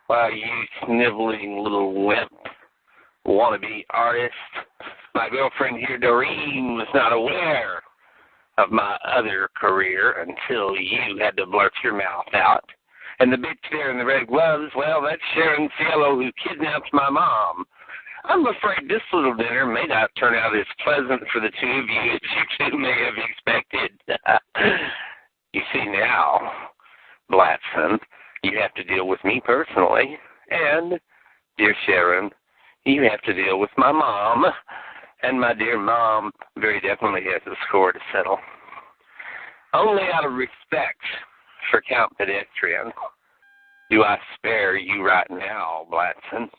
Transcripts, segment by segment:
Well, you sniveling little wimp, wannabe artist. My girlfriend here, Doreen, was not aware of my other career until you had to blurt your mouth out. And the bitch there in the red gloves, well, that's Sharon Cielo who kidnapped my mom. I'm afraid this little dinner may not turn out as pleasant for the two of you as you two may have expected. You see now, Blatson, you have to deal with me personally. And, dear Sharon, you have to deal with my mom. And my dear mom very definitely has a score to settle. Only out of respect for Count Pedestrian do I spare you right now, Blatson.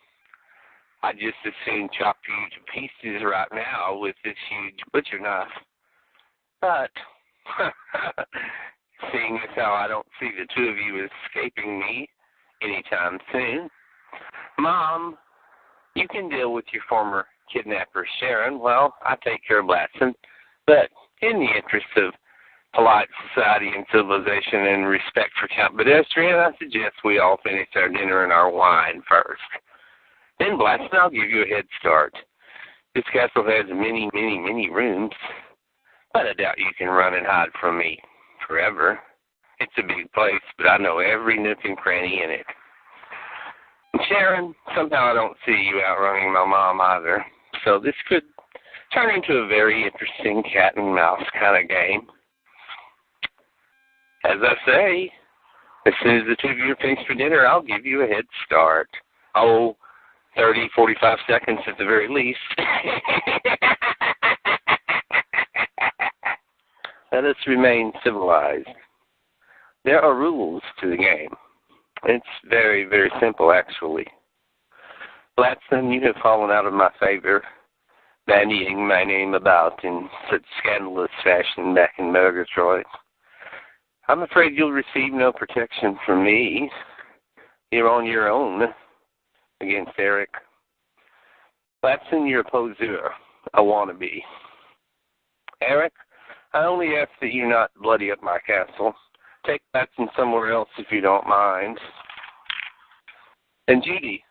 I'd just as soon chop you to pieces right now with this huge butcher knife. But, seeing as how I don't see the two of you escaping me anytime soon, Mom, you can deal with your former kidnapper, Sharon. Well, I take care of Blatson. But in the interest of polite society and civilization and respect for Count Pedestrian, I suggest we all finish our dinner and our wine first. Then, Blatson, I'll give you a head start. This castle has many, many, many rooms, but I doubt you can run and hide from me forever. It's a big place, but I know every nook and cranny in it. And Sharon, somehow I don't see you outrunning my mom either, so this could turn into a very interesting cat and mouse kind of game. As I say, as soon as the two of you are finished for dinner, I'll give you a head start. Oh, 30, 45 seconds at the very least. Let us remain civilized. There are rules to the game. It's very, very simple, actually. Blatson, you have fallen out of my favor, bandying my name about in such scandalous fashion back in Murgatroyd. I'm afraid you'll receive no protection from me. You're on your own against Eric. Blatson, you're a poseur, a wannabe. Eric, I only ask that you not bloody up my castle. Take Blatson somewhere else if you don't mind. And Judy,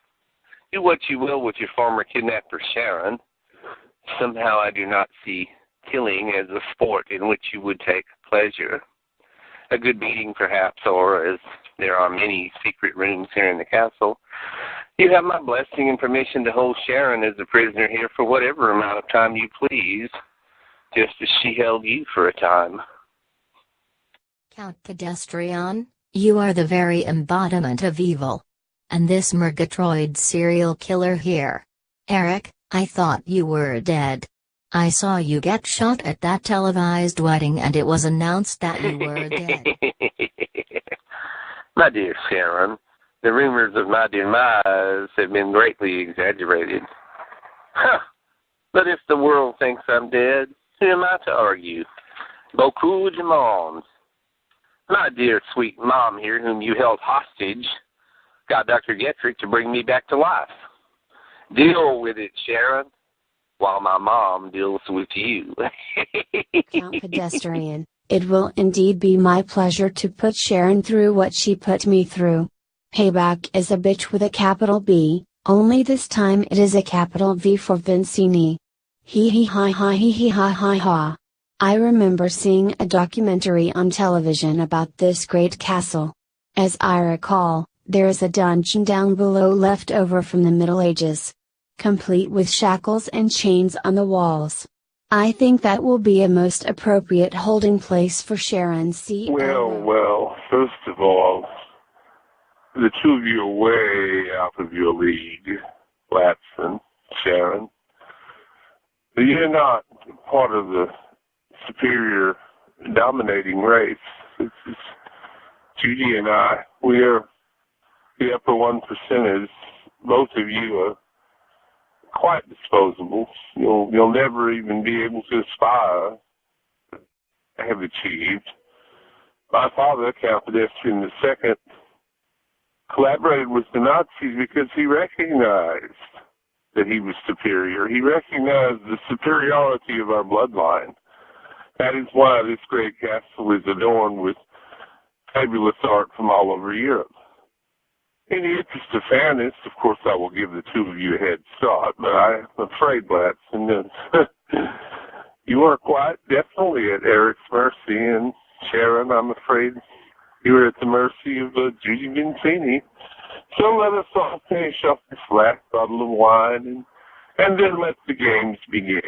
do what you will with your former kidnapper, Sharon. Somehow I do not see killing as a sport in which you would take pleasure. A good beating, perhaps, or as there are many secret rooms here in the castle, you have my blessing and permission to hold Sharon as a prisoner here for whatever amount of time you please, just as she held you for a time. Count Pedestrian, you are the very embodiment of evil. And this Murgatroyd serial killer here. Eric, I thought you were dead. I saw you get shot at that televised wedding and it was announced that you were dead. My dear Sharon, the rumors of my demise have been greatly exaggerated. Huh. But if the world thinks I'm dead, who am I to argue? Beaucoup de monde. My dear sweet mom here, whom you held hostage, got Dr. Getrick to bring me back to life. Deal with it, Sharon, while my mom deals with you. Count Pedestrian, it will indeed be my pleasure to put Sharon through what she put me through. Payback is a bitch with a capital B, only this time it is a capital V for Vincini. Hee hee ha ha hee hee ha ha ha. I remember seeing a documentary on television about this great castle. As I recall, there is a dungeon down below left over from the Middle Ages, complete with shackles and chains on the walls. I think that will be a most appropriate holding place for Sharon C. Well, first of all, the two of you are way out of your league, Blatson, Sharon. You're not part of the superior dominating race. It's Judy and I, we're the upper 1%ers. Both of you are quite disposable. You'll never even be able to aspire to have achieved. My father, Count Pedestrian II, collaborated with the Nazis because he recognized that he was superior. He recognized the superiority of our bloodline. That is why this great castle is adorned with fabulous art from all over Europe. In the interest of fairness, of course, I will give the two of you a head start, but I'm afraid, Blatson, you are quite definitely at Eric's mercy, and Sharon, I'm afraid you are at the mercy of Judy Vincini. So let us all finish off this last bottle of wine, and then let the games begin.